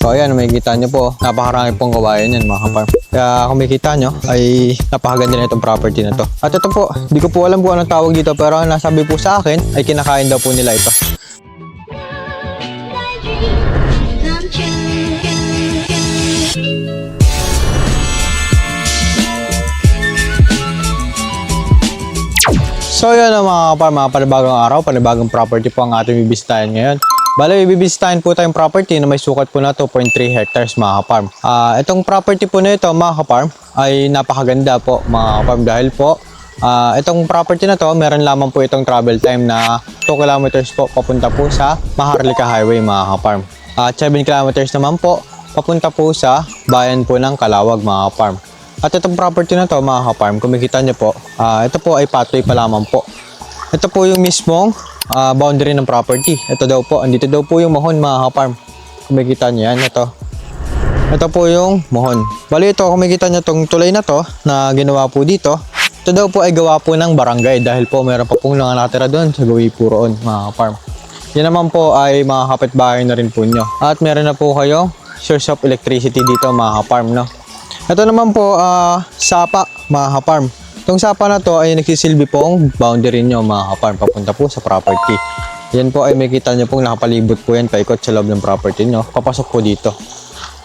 So ayan, makikita nyo po, napakarami pong kawayan yan mga kaparm. Kaya kung makikita nyo, ay napakaganda na itong property na to. At ito po, di ko po alam kung anong tawag dito, pero ang nasabi po sa akin ay kinakain daw po nila ito. So yun mga kaparm, mga panibagong araw, panibagong property po ang ating bibisitahin ngayon. Bale, bibisitahin po tayong property na may sukat po na 2.3 hectares mga kaparm. Itong property po na ito mga kaparm ay napakaganda po mga kaparm dahil po itong property na to meron lamang po itong travel time na 2 kilometers po papunta po sa Maharlika Highway mga kaparm. At 7 kilometers naman po papunta po sa bayan po ng Calawag mga kaparm. At itong property na to mga kaparm, kung makikita nyo po, ito po ay pathway pa lamang po. Ito po yung mismong boundary ng property. Ito daw po, andito daw po yung mohon mga kaparm. Kung makikita nyo yan, ito. Ito po yung mohon. Bali ito, kung makikita nyo itong tulay na to na ginawa po dito, ito daw po ay gawa po ng barangay dahil po meron pa pong mga natira doon sa gawi po roon mga kaparm. Yan naman po ay mga kapitbahay na rin po nyo. At meron na po kayong source of electricity dito mga kaparm, no? Ito naman po, sapa mga kaparm. Itong sapa na to ay nagsisilbi pong boundary nyo mga kaparm papunta po sa property. Yan po ay makikita nyo pong nakapalibot po yan paikot sa loob ng property nyo. Papasok po dito.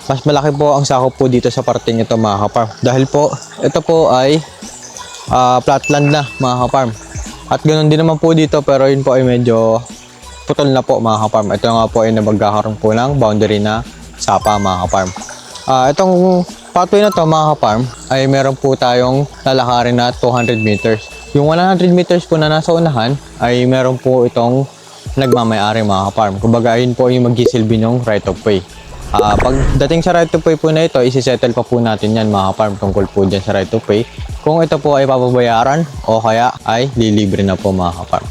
Mas malaki po ang sakop po dito sa parting ito mga kaparm. Dahil po, ito po ay flatland na mga kaparm. At ganoon din naman po dito pero yun po ay medyo putol na po mga kaparm. Ito nga po ay nabagkakaroon po ng boundary na sapa mga kaparm. Itong pathway na to mga kaparm ay meron po tayong lalakarin na 200 meters. Yung 100 meters po na nasa unahan ay meron po itong nagmamayari mga kaparm. Kumbaga ayun po yung magsisilbi ng right of way. Pagdating sa right of way po na ito, isi-settle pa po natin yan mga kaparm tungkol po dyan sa right of way. Kung ito po ay papabayaran o kaya ay lilibre na po mga kaparm.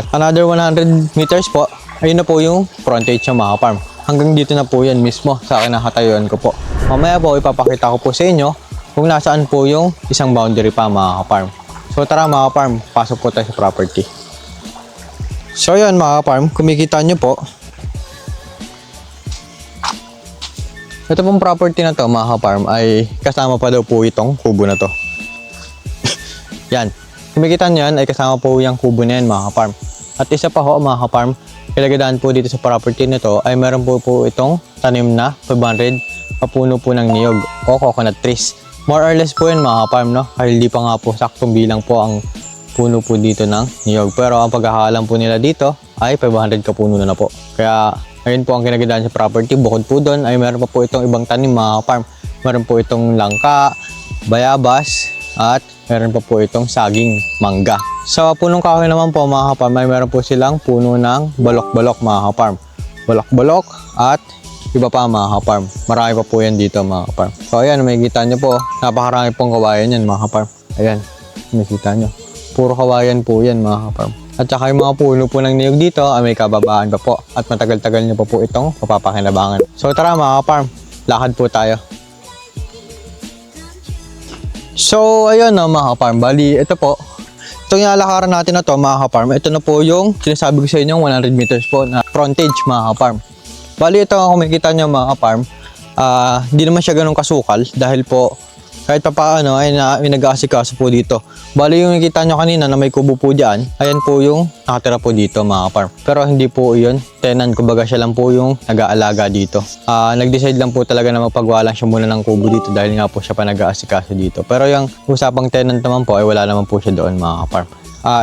Another 100 meters po, ayun na po yung frontage ng mga kaparm. Hanggang dito na po yan mismo sa kinakatayuan ko po. Mamaya po ipapakita ko po sa inyo kung nasaan po yung isang boundary pa mga kaparm. So tara mga kaparm, pasok po tayo sa property. So yan mga kaparm, kumikita nyo po. Ito pong property na to mga kaparm ay kasama pa daw po itong kubo na to. Yan, kumikita nyo yan ay kasama po yung kubo na yan mga kaparm. At isa pa ho mga kaparm, kailangan po dito sa property nito ay meron po itong tanim na 500 papuno po ng niyog o coconut trees. More or less po yun mga kaparm, no? Kahit hindi pa nga po saktong bilang po ang puno po dito ng niyog. Pero ang pagkakalam po nila dito ay 500 kapuno na po. Kaya ayun po ang kinagandaan sa property. Bukod po doon ay meron pa po itong ibang tanim mga kaparm. Meron po itong langka, bayabas, at meron pa po itong saging mangga. Sa punong kahoy naman po mga kaparm ay meron po silang puno ng balok-balok mga kaparm. Balok-balok at iba pa mga kaparm. Marami pa po yan dito mga kaparm. So ayan, makikita nyo po, napakarami pong kawayan yan mga kaparm. Ayan, makikita nyo. Puro kawayan po yan mga kaparm. At saka yung mga puno po ng niyog dito ay may kababaan pa po. At matagal-tagal nyo pa po itong mapapakinabangan. So tara mga kaparm, lakad po tayo. So ayun mga kaparm, bali ito po. Itong ilalakaran natin na to mga kaparm, ito na po yung sinasabi ko sa inyo 100 meters po na frontage mga kaparm. Bali ito kung makikita nyo mga kaparm, hindi naman siya ganun kasukal dahil po kahit pa paano ay nag-aasikaso po dito. Bali yung makikita nyo kanina na may kubo po dyan, ayan po yung nakatira po dito mga kaparm. Pero hindi po yun tenant, kumbaga siya lang po yung nag-aalaga dito. Nag-decide lang po talaga na magpagawa lang siya muna ng kubo dito dahil nga po siya pa nag-aasikaso dito. Pero yung usapang tenant naman po ay wala naman po siya doon mga kaparm.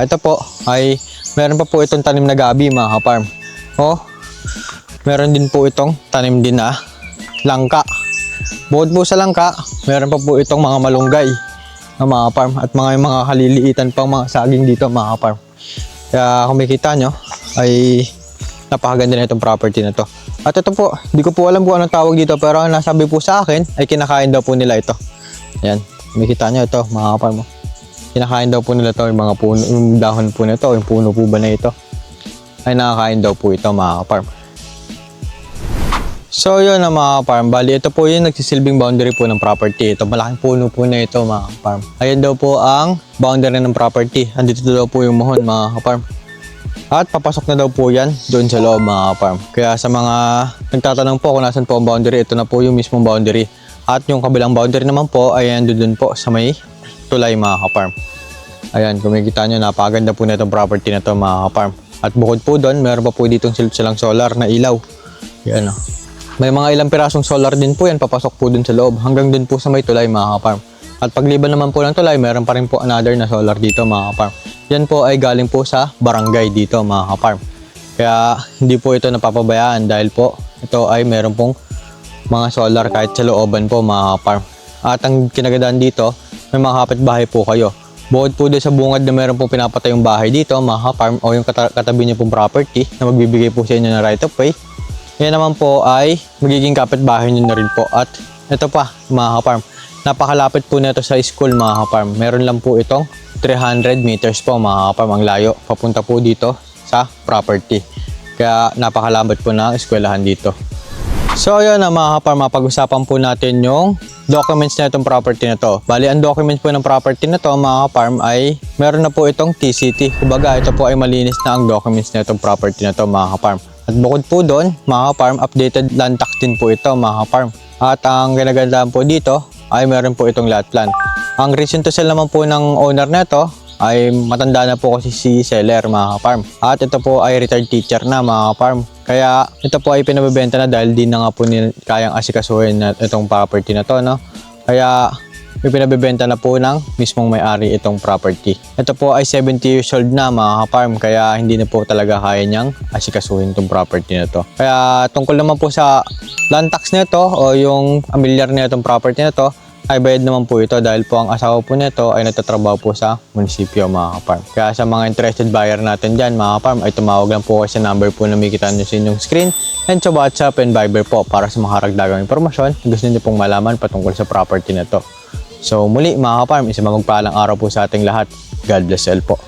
Ito po ay meron pa po itong tanim na gabi mga kaparm. Meron din po itong tanim din na langka. Bukod po sa langka, meron pa po itong mga malunggay na mga farm at mga kaliliitan pang mga saging dito mga farm. Kaya kung makikita nyo ay napakaganda na itong property na to. At ito po, hindi ko po alam kung anong tawag dito pero nasabi po sa akin ay kinakain daw po nila ito. Ayan, makikita nyo ito mga farm. Kinakain daw po nila ito yung mga puno, yung dahon po nito, yung puno po ba na ito ay nakakain daw po ito mga farm. So yun na mga farm, bali ito po yung nagsisilbing boundary po ng property. Ito malaking puno po na ito mga farm. Ayan daw po ang boundary ng property. Andito daw po yung mohon mga farm. At papasok na daw po yan doon sa loob mga ka-farm. Kaya sa mga nagtatanong po kung nasan po ang boundary, ito na po yung mismong boundary. At yung kabilang boundary naman po ay doon po sa may tulay mga ka-farm. Ayan, kung makikita nyo, napakaganda po na itong property na ito mga ka-farm. At bukod po doon, meron pa po ditong silang solar na ilaw. Yan o. May mga ilang pirasong solar din po yan, papasok po dun sa loob. Hanggang dun po sa may tulay mga ka-farm. At pagliban naman po ng tulay, meron pa rin po another na solar dito mga ka-farm. Yan po ay galing po sa barangay dito mga ka-farm. Kaya hindi po ito napapabayaan dahil po ito ay meron pong mga solar kahit sa looban po mga ka-farm. At ang kinagandaan dito, may mga kapitbahay po kayo. Bukod po doon sa bungad na meron pong pinapatay yung bahay dito mga ka-farm o yung katabi niyo pong property na magbibigay po sa inyo ng right of way. Yan naman po ay magiging kapitbahay niyo na rin po. At ito pa mga ka-farm, napakalapit po nito sa school mga ka-farm. Meron lang po itong 300 meters po mga ka-farm ang layo papunta po dito sa property. Kaya napakalapit po ng eskwelahan dito. So ayun na mga ka-farm, mapag-usapan po natin yung documents na itong property na to. Bali, ang documents po ng property na to mga ka-farm ay meron na po itong TCT. Kumbaga ito po ay malinis na ang documents na itong property na to mga ka-farm. At bukod po doon mga ka-farm, updated land tax din po ito mga ka-farm. At ang ginagandaan po dito ay meron po itong lot plan. Ang reason to sell naman po ng owner na ito ay matanda na po kasi si seller mga ka-farm. At ito po ay retired teacher na mga ka-farm. Kaya ito po ay pinabebenta na dahil di na nga po kayang asikasuhin na itong property na to, no? Kaya may pinabebenta na po ng mismong may-ari itong property. Ito po ay 70 years old na mga ka-farm, kaya hindi na po talaga kaya niyang asikasuhin itong property na to. Kaya tungkol naman po sa land tax nito o yung amilyar na itong property na to, ay bayad naman po ito dahil po ang asawa po nito ay nagtatrabaho po sa munisipyo mga ka-farm. Kaya sa mga interested buyer natin dyan mga ka-farm ay tumawag lang po kayo sa number po na makikita nyo sa inyong screen and sa WhatsApp and Viber po para sa mga karagdagang impormasyon gusto nyo pong malaman patungkol sa property na to. So muli mga ka-farm, isang magpalang araw po sa ating lahat. God bless all po.